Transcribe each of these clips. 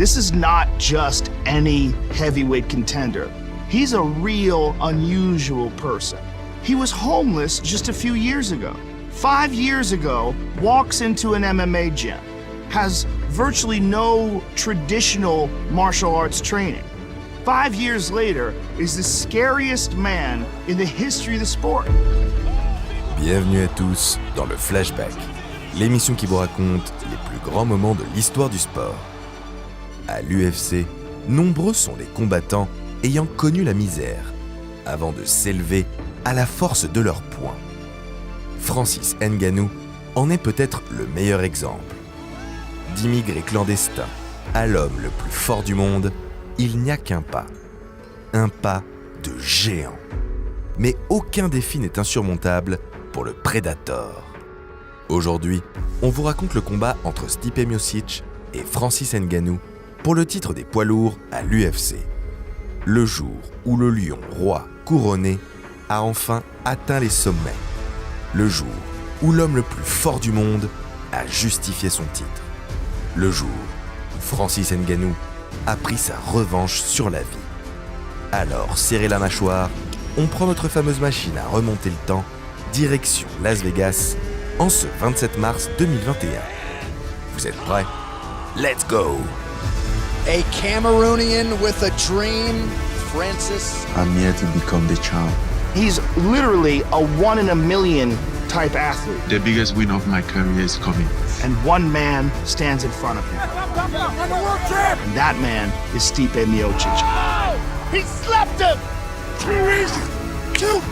This is not just any heavyweight contender. He's a real, unusual person. He was homeless just a few years ago. 5 years ago, walks into an MMA gym, has virtually no traditional martial arts training. 5 years later, is the scariest man in the history of the sport. Bienvenue à tous dans le Flashback, l'émission qui vous raconte les plus grands moments de l'histoire du sport. À l'UFC, nombreux sont les combattants ayant connu la misère, avant de s'élever à la force de leurs poings. Francis Ngannou en est peut-être le meilleur exemple. D'immigré clandestin à l'homme le plus fort du monde, il n'y a qu'un pas. Un pas de géant. Mais aucun défi n'est insurmontable pour le Predator. Aujourd'hui, on vous raconte le combat entre Stipe Miocic et Francis Ngannou pour le titre des poids lourds à l'UFC. Le jour où le lion roi couronné a enfin atteint les sommets. Le jour où l'homme le plus fort du monde a justifié son titre. Le jour où Francis Ngannou a pris sa revanche sur la vie. Alors, serrez la mâchoire, on prend notre fameuse machine à remonter le temps, direction Las Vegas, en ce 27 mars 2021. Vous êtes prêts? Let's go! A Cameroonian with a dream, Francis. I'm here to become the champ. He's literally a 1 in a million type athlete. The biggest win of my career is coming. And one man stands in front of him. And that man is Stipe Miocic. He slapped him! Too easy! Too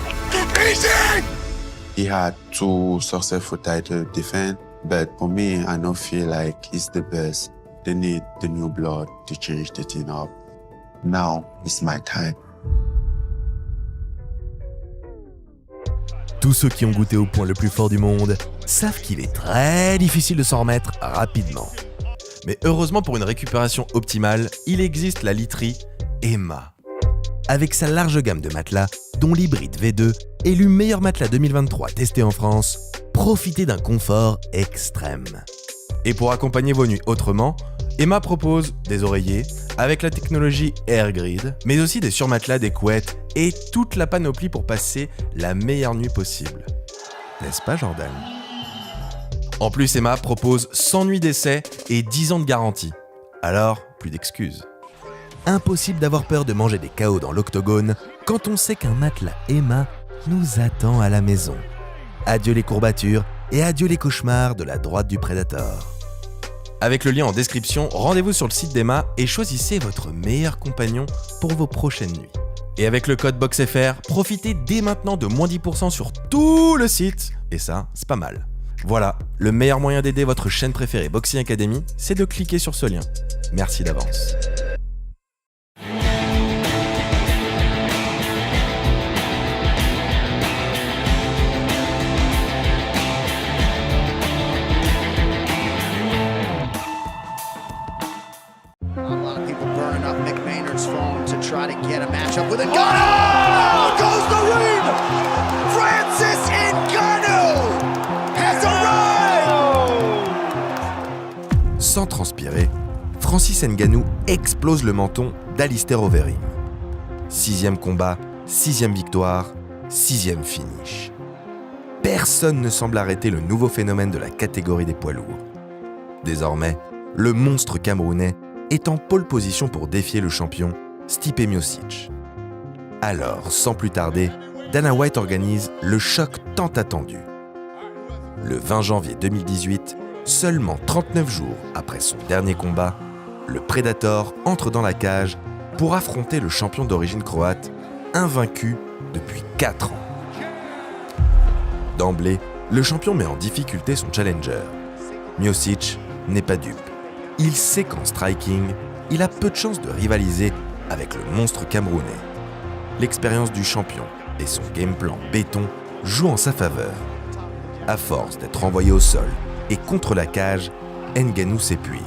easy! He had 2 successful title defense, but for me, I don't feel like he's the best. They need the new blood to change the thing up. Now is my time. Tous ceux qui ont goûté au point le plus fort du monde savent qu'il est très difficile de s'en remettre rapidement. Mais heureusement pour une récupération optimale, il existe la literie EMMA. Avec sa large gamme de matelas, dont l'hybride V2, élu meilleur matelas 2023 testé en France, profitez d'un confort extrême. Et pour accompagner vos nuits autrement, EMMA propose des oreillers avec la technologie AirGrid, mais aussi des surmatelas, des couettes et toute la panoplie pour passer la meilleure nuit possible. N'est-ce pas, Jordan? En plus, EMMA propose 100 nuits d'essai et 10 ans de garantie. Alors, plus d'excuses. Impossible d'avoir peur de manger des KO dans l'octogone quand on sait qu'un matelas EMMA nous attend à la maison. Adieu les courbatures et adieu les cauchemars de la droite du Predator. Avec le lien en description, rendez-vous sur le site d'EMMA et choisissez votre meilleur compagnon pour vos prochaines nuits. Et avec le code BOXFR, profitez dès maintenant de moins 10% sur tout le site. Et ça, c'est pas mal. Voilà, le meilleur moyen d'aider votre chaîne préférée Boxing Academy, c'est de cliquer sur ce lien. Merci d'avance. Try to get a matchup with Ngannou! Oh, goes the ring! Francis Ngannou has arrived! Sans transpirer, Francis Ngannou explose le menton d'Alistair Overeem. 6e combat, 6e victoire, 6e finish. Personne ne semble arrêter le nouveau phénomène de la catégorie des poids lourds. Désormais, le monstre camerounais est en pole position pour défier le champion Stipe Miocic. Alors, sans plus tarder, Dana White organise le choc tant attendu. Le 20 janvier 2018, seulement 39 jours après son dernier combat, le Predator entre dans la cage pour affronter le champion d'origine croate, invaincu depuis 4 ans. D'emblée, le champion met en difficulté son challenger. Miocic n'est pas dupe. Il sait qu'en striking, il a peu de chances de rivaliser avec le monstre camerounais. L'expérience du champion et son game plan béton jouent en sa faveur. À force d'être envoyé au sol et contre la cage, Ngannou s'épuise.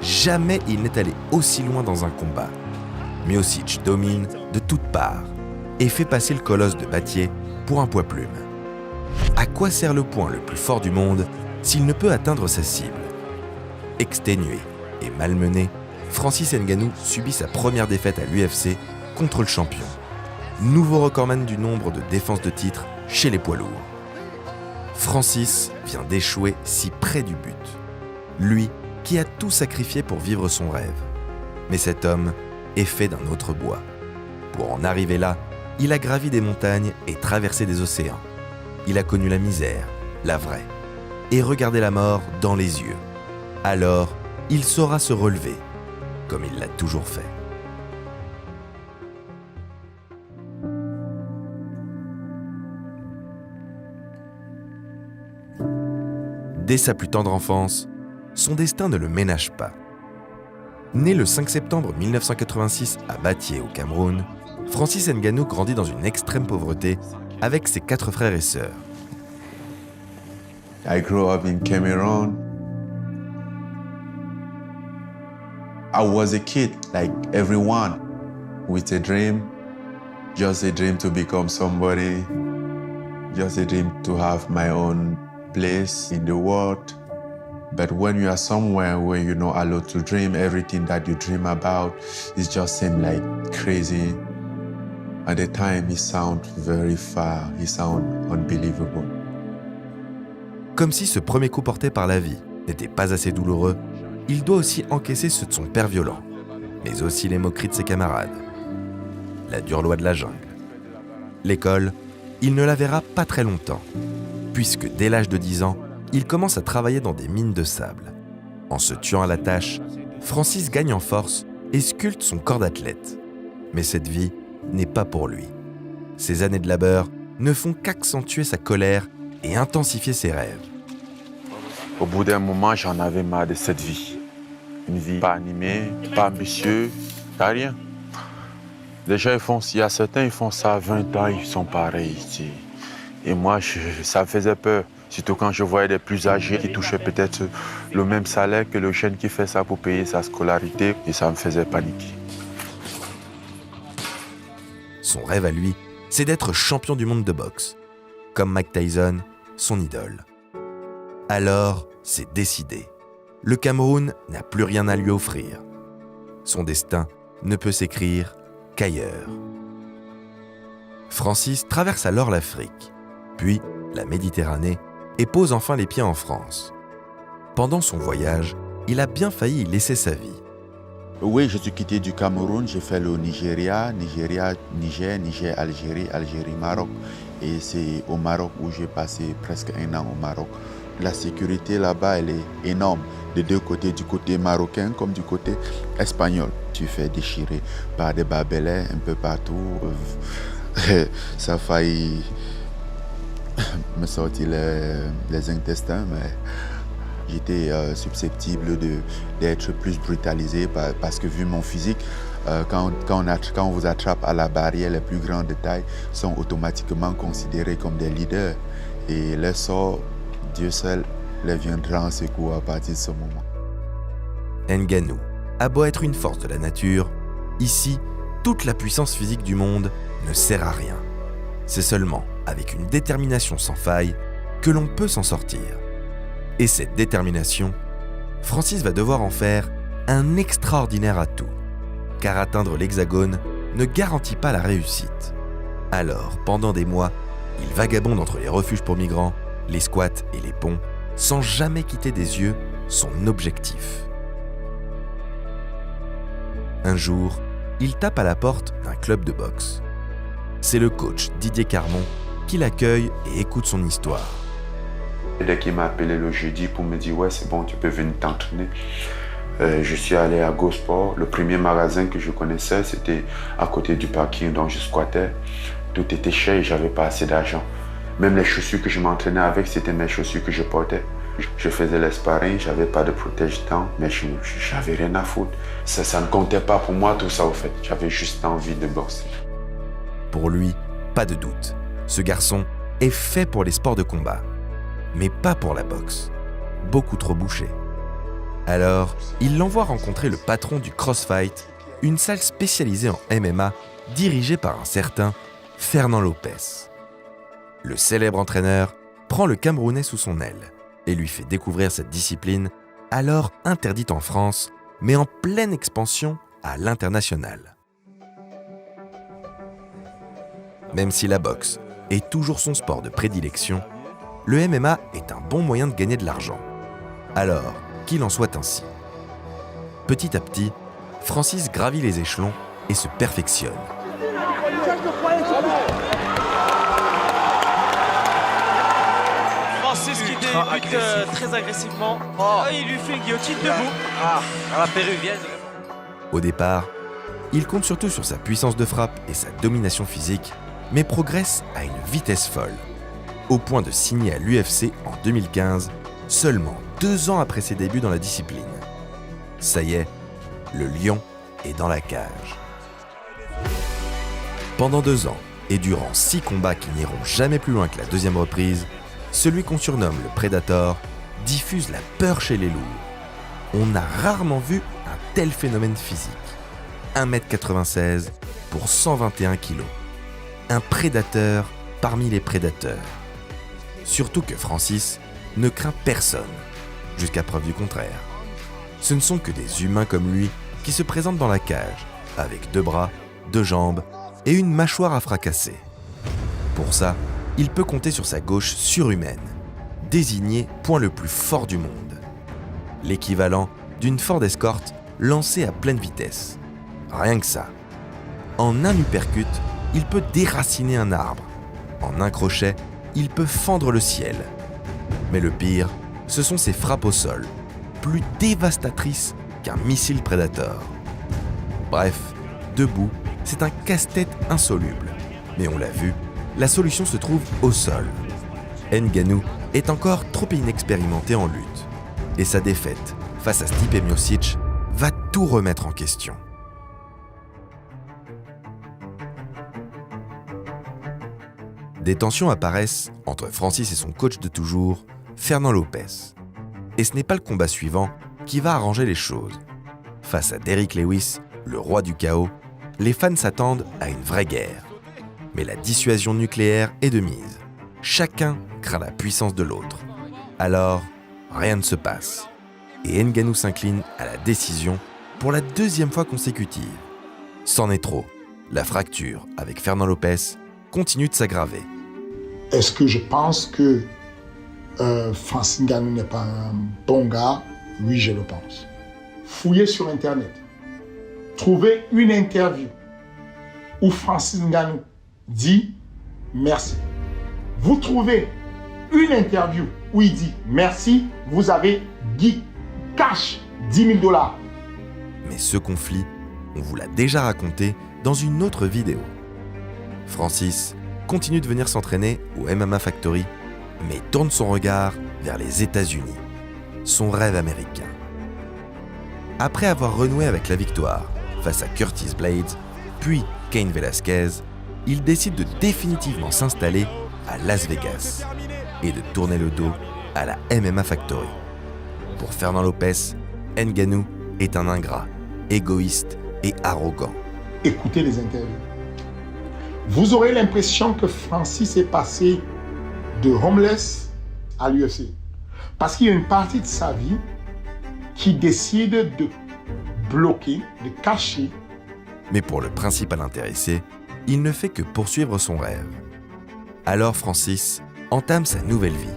Jamais il n'est allé aussi loin dans un combat. Miocic domine de toutes parts et fait passer le colosse de Battier pour un poids plume. À quoi sert le poing le plus fort du monde s'il ne peut atteindre sa cible? Exténué et malmené, Francis Ngannou subit sa première défaite à l'UFC contre le champion. Nouveau recordman du nombre de défenses de titre chez les poids lourds. Francis vient d'échouer si près du but. Lui qui a tout sacrifié pour vivre son rêve. Mais cet homme est fait d'un autre bois. Pour en arriver là, il a gravi des montagnes et traversé des océans. Il a connu la misère, la vraie, et regardé la mort dans les yeux. Alors, il saura se relever, comme il l'a toujours fait. Dès sa plus tendre enfance, son destin ne le ménage pas. Né le 5 septembre 1986 à Bathie au Cameroun, Francis Ngannou grandit dans une extrême pauvreté avec ses 4 frères et sœurs. I grew up in Cameroon. I was a kid like everyone with a dream, just a dream to become somebody, just a dream to have my own place in the world. But when you are somewhere where you're not allowed to dream, everything that you dream about, it just seems like crazy. At the time, it sounds very far, it sounds unbelievable. Comme si ce premier coup porté par la vie n'était pas assez douloureux, il doit aussi encaisser ceux de son père violent, mais aussi les moqueries de ses camarades. La dure loi de la jungle. L'école, il ne la verra pas très longtemps, puisque dès l'âge de 10 ans, il commence à travailler dans des mines de sable. En se tuant à la tâche, Francis gagne en force et sculpte son corps d'athlète. Mais cette vie n'est pas pour lui. Ces années de labeur ne font qu'accentuer sa colère et intensifier ses rêves. Au bout d'un moment, j'en avais marre de cette vie. Une vie pas animée, pas ambitieuse, pas rien. Déjà, il y a certains, ils font ça à 20 ans, ils sont pareils ici. Et moi, ça me faisait peur. Surtout quand je voyais des plus âgés qui touchaient peut-être le même salaire que le jeune qui fait ça pour payer sa scolarité. Et ça me faisait paniquer. Son rêve à lui, c'est d'être champion du monde de boxe. Comme Mike Tyson, son idole. Alors, c'est décidé. Le Cameroun n'a plus rien à lui offrir. Son destin ne peut s'écrire qu'ailleurs. Francis traverse alors l'Afrique, puis la Méditerranée, et pose enfin les pieds en France. Pendant son voyage, il a bien failli y laisser sa vie. Oui, je suis quitté du Cameroun, j'ai fait le Niger, Algérie, Maroc. Et c'est au Maroc où j'ai passé presque 1 an au Maroc. La sécurité là-bas, elle est énorme, des deux côtés, du côté marocain comme du côté espagnol. Tu fais déchirer par des barbelés un peu partout. Ça a failli me sortir les intestins, mais j'étais susceptible d'être plus brutalisé parce que vu mon physique, quand on vous attrape à la barrière, les plus grands de taille sont automatiquement considérés comme des leaders. Et les sorts, Dieu seul les viendra en secours à partir de ce moment. Ngannou a beau être une force de la nature, ici, toute la puissance physique du monde ne sert à rien. C'est seulement avec une détermination sans faille que l'on peut s'en sortir. Et cette détermination, Francis va devoir en faire un extraordinaire atout, car atteindre l'Hexagone ne garantit pas la réussite. Alors, pendant des mois, il vagabonde entre les refuges pour migrants, les squats et les ponts, sans jamais quitter des yeux son objectif. Un jour, il tape à la porte d'un club de boxe. C'est le coach Didier Carmon qui l'accueille et écoute son histoire. Dès qu'il m'a appelé le jeudi pour me dire « Ouais, c'est bon, tu peux venir t'entraîner », je suis allé à Go Sport. Le premier magasin que je connaissais, c'était à côté du parking, donc je squattais. Tout était cher et j'avais pas assez d'argent. Même les chaussures que je m'entraînais avec, c'était mes chaussures que je portais. Je faisais les sparring, j'avais pas de protège-dents, mais j'avais rien à foutre. Ça ne comptait pas pour moi tout ça au fait. J'avais juste envie de boxer. Pour lui, pas de doute. Ce garçon est fait pour les sports de combat, mais pas pour la boxe. Beaucoup trop bouché. Alors, il l'envoie rencontrer le patron du CrossFight, une salle spécialisée en MMA dirigée par un certain Fernand Lopez. Le célèbre entraîneur prend le Camerounais sous son aile et lui fait découvrir cette discipline, alors interdite en France, mais en pleine expansion à l'international. Même si la boxe est toujours son sport de prédilection, le MMA est un bon moyen de gagner de l'argent. Alors, qu'il en soit ainsi. Petit à petit, Francis gravit les échelons et se perfectionne. Francis qui débute très agressivement. Oh, il lui fait une guillotine debout. Ah, à la péruvienne. Au départ, il compte surtout sur sa puissance de frappe et sa domination physique, mais progresse à une vitesse folle, au point de signer à l'UFC en 2015, seulement 2 ans après ses débuts dans la discipline. Ça y est, le lion est dans la cage. Pendant 2 ans, et durant 6 combats qui n'iront jamais plus loin que la 2e reprise, celui qu'on surnomme le Predator diffuse la peur chez les lourds. On a rarement vu un tel phénomène physique. 1m96 pour 121 kg. Un prédateur parmi les prédateurs. Surtout que Francis ne craint personne, jusqu'à preuve du contraire. Ce ne sont que des humains comme lui qui se présentent dans la cage, avec 2 bras, 2 jambes et une mâchoire à fracasser. Pour ça, il peut compter sur sa gauche surhumaine, désignée point le plus fort du monde. L'équivalent d'une Ford Escort lancée à pleine vitesse. Rien que ça. En un uppercut, il peut déraciner un arbre. En un crochet, il peut fendre le ciel. Mais le pire, ce sont ses frappes au sol, plus dévastatrices qu'un missile Predator. Bref, debout, c'est un casse-tête insoluble. Mais on l'a vu, la solution se trouve au sol. Ngannou est encore trop inexpérimenté en lutte. Et sa défaite face à Stipe Miocic va tout remettre en question. Des tensions apparaissent entre Francis et son coach de toujours, Fernand Lopez. Et ce n'est pas le combat suivant qui va arranger les choses. Face à Derrick Lewis, le roi du chaos, les fans s'attendent à une vraie guerre. Mais la dissuasion nucléaire est de mise. Chacun craint la puissance de l'autre. Alors, rien ne se passe. Et Ngannou s'incline à la décision pour la 2e fois consécutive. C'en est trop. La fracture avec Fernand Lopez continue de s'aggraver. Est-ce que je pense que Francis Ngannou n'est pas un bon gars? Oui, je le pense. Fouillez sur Internet. Trouvez une interview où Francis Ngannou dit merci. Vous trouvez une interview où il dit merci, vous avez cash $10 000. Mais ce conflit, on vous l'a déjà raconté dans une autre vidéo. Francis continue de venir s'entraîner au MMA Factory, mais tourne son regard vers les États-Unis, son rêve américain. Après avoir renoué avec la victoire face à Curtis Blades, puis Cain Velasquez, il décide de définitivement s'installer à Las Vegas et de tourner le dos à la MMA Factory. Pour Fernand Lopez, Ngannou est un ingrat, égoïste et arrogant. Écoutez les interviews. Vous aurez l'impression que Francis est passé de homeless à l'UFC. Parce qu'il y a une partie de sa vie qui décide de bloquer, de cacher. Mais pour le principal intéressé, il ne fait que poursuivre son rêve. Alors Francis entame sa nouvelle vie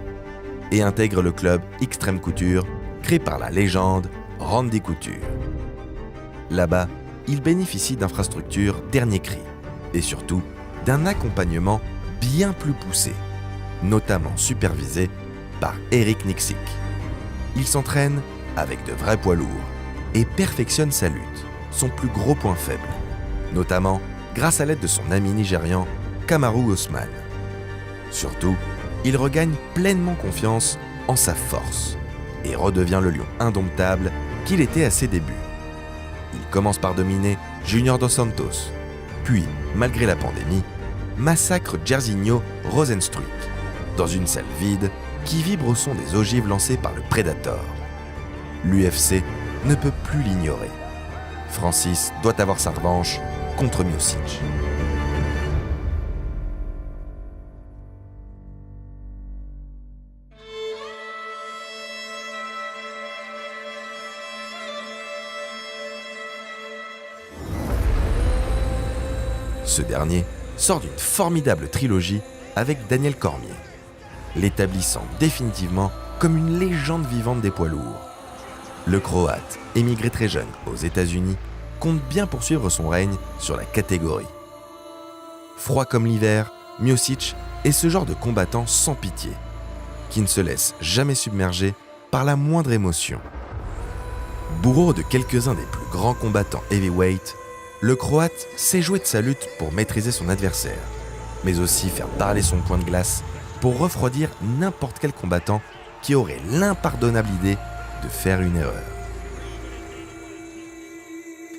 et intègre le club Extreme Couture créé par la légende Randy Couture. Là-bas, il bénéficie d'infrastructures dernier cri et surtout d'un accompagnement bien plus poussé, notamment supervisé par Eric Nicksick. Il s'entraîne avec de vrais poids lourds et perfectionne sa lutte, son plus gros point faible, notamment grâce à l'aide de son ami nigérian Kamaru Usman. Surtout, il regagne pleinement confiance en sa force et redevient le lion indomptable qu'il était à ses débuts. Il commence par dominer Junior Dos Santos, puis, malgré la pandémie, massacre Jairzinho Rozenstruik dans une salle vide qui vibre au son des ogives lancées par le Predator. L'UFC ne peut plus l'ignorer. Francis doit avoir sa revanche contre Miocic. Ce dernier sort d'une formidable trilogie avec Daniel Cormier, l'établissant définitivement comme une légende vivante des poids lourds. Le Croate, émigré très jeune aux États-Unis, compte bien poursuivre son règne sur la catégorie. Froid comme l'hiver, Miocic est ce genre de combattant sans pitié, qui ne se laisse jamais submerger par la moindre émotion. Bourreau de quelques-uns des plus grands combattants heavyweight, le Croate sait jouer de sa lutte pour maîtriser son adversaire, mais aussi faire parler son poing de glace pour refroidir n'importe quel combattant qui aurait l'impardonnable idée de faire une erreur.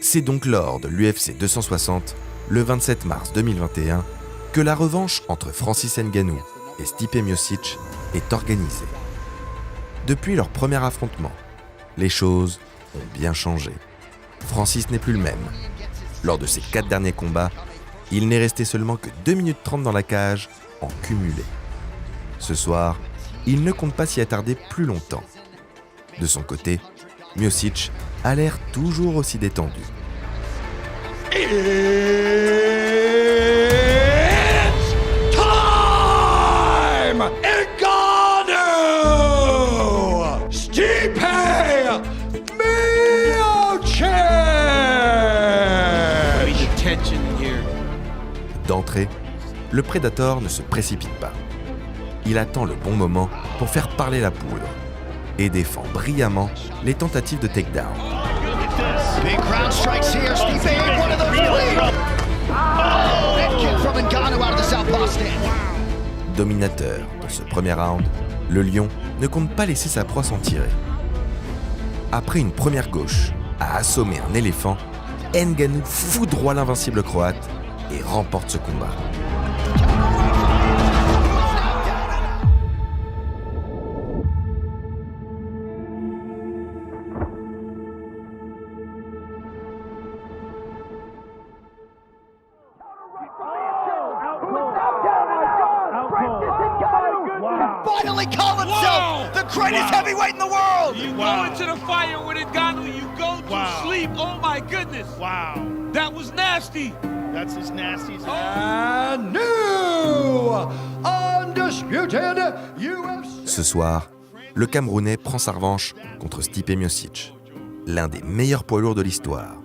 C'est donc lors de l'UFC 260, le 27 mars 2021, que la revanche entre Francis Ngannou et Stipe Miocic est organisée. Depuis leur premier affrontement, les choses ont bien changé. Francis n'est plus le même. Lors de ses 4 derniers combats, il n'est resté seulement que 2 minutes 30 dans la cage en cumulé. Ce soir, il ne compte pas s'y attarder plus longtemps. De son côté, Miocic a l'air toujours aussi détendu. It's time! Ngannou! Stipe Miocic! D'entrée, le Predator ne se précipite pas. Il attend le bon moment pour faire parler la poudre et défend brillamment les tentatives de takedown. Big crowd strikes here. Stipe ain't one of those clean. Head kick from Ngannou out of the southpaw stand. Dominateur dans ce premier round, le lion ne compte pas laisser sa proie s'en tirer. Après une première gauche à assommer un éléphant, Ngannou foudroie l'invincible croate et remporte ce combat. Finally call himself the greatest heavyweight in the world! You go into the fire with Ngannou, you go to sleep. Oh my goodness! Wow. That was nasty. That's as nasty as And new undisputed UFC. Ce soir, le Camerounais prend sa revanche contre Stipe Miocic, l'un des meilleurs poids lourds de l'histoire,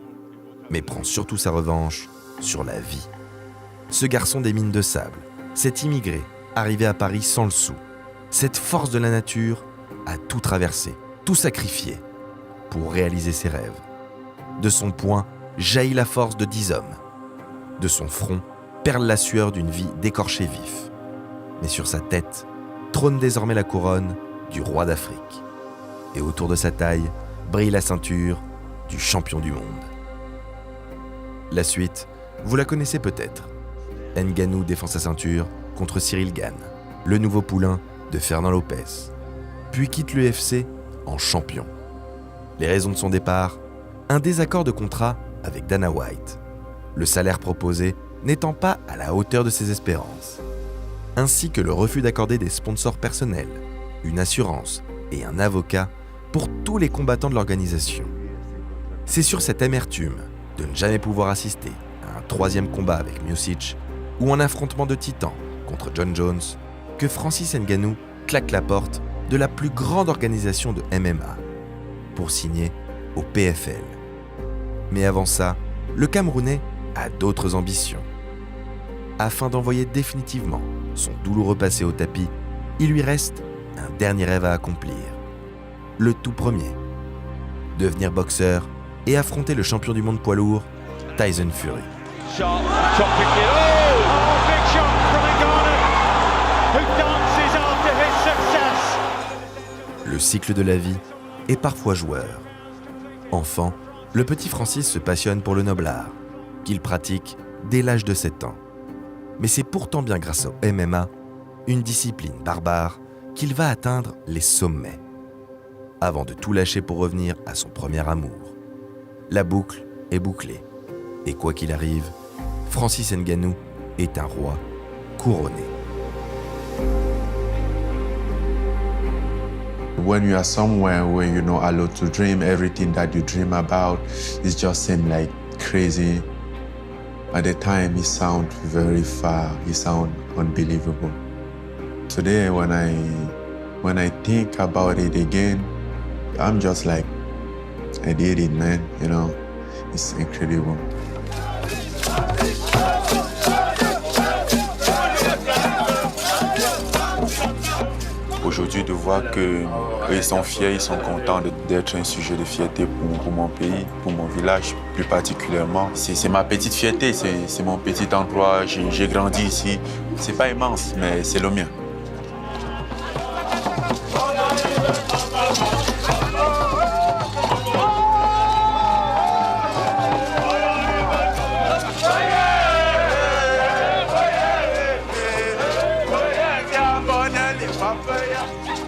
mais prend surtout sa revanche sur la vie. Ce garçon des mines de sable, cet immigré arrivé à Paris sans le sou, cette force de la nature a tout traversé, tout sacrifié pour réaliser ses rêves. De son poing jaillit la force de 10 hommes. De son front perle la sueur d'une vie d'écorché vif. Mais sur sa tête trône désormais la couronne du roi d'Afrique. Et autour de sa taille brille la ceinture du champion du monde. La suite, vous la connaissez peut-être. Ngannou défend sa ceinture contre Cyril Gane, le nouveau poulain de Fernand Lopez, puis quitte l'UFC en champion. Les raisons de son départ, un désaccord de contrat avec Dana White, le salaire proposé n'étant pas à la hauteur de ses espérances, ainsi que le refus d'accorder des sponsors personnels, une assurance et un avocat pour tous les combattants de l'organisation. C'est sur cette amertume de ne jamais pouvoir assister à un 3e combat avec Miocic ou un affrontement de titans contre John Jones que Francis Ngannou claque la porte de la plus grande organisation de MMA pour signer au PFL. Mais avant ça, le Camerounais a d'autres ambitions. Afin d'envoyer définitivement son douloureux passé au tapis, il lui reste un dernier rêve à accomplir. Le tout premier, devenir boxeur et affronter le champion du monde poids lourd, Tyson Fury. Le cycle de la vie est parfois joueur. Enfant, le petit Francis se passionne pour le noble art, qu'il pratique dès l'âge de 7 ans. Mais c'est pourtant bien grâce au MMA, une discipline barbare, qu'il va atteindre les sommets, avant de tout lâcher pour revenir à son premier amour. La boucle est bouclée, et quoi qu'il arrive, Francis Ngannou est un roi couronné. When you are somewhere where you're not allowed to dream, everything that you dream about, it just seems like crazy. At the time, it sounded very far. It sounded unbelievable. Today, when I think about it again, I'm just like, I did it, man. You know, it's incredible. Aujourd'hui, de voir qu'ils sont fiers, ils sont contents d'être un sujet de fierté pour mon pays, pour mon village plus particulièrement. C'est ma petite fierté, c'est mon petit endroit, j'ai grandi ici. C'est pas immense, mais c'est le mien. Papaya.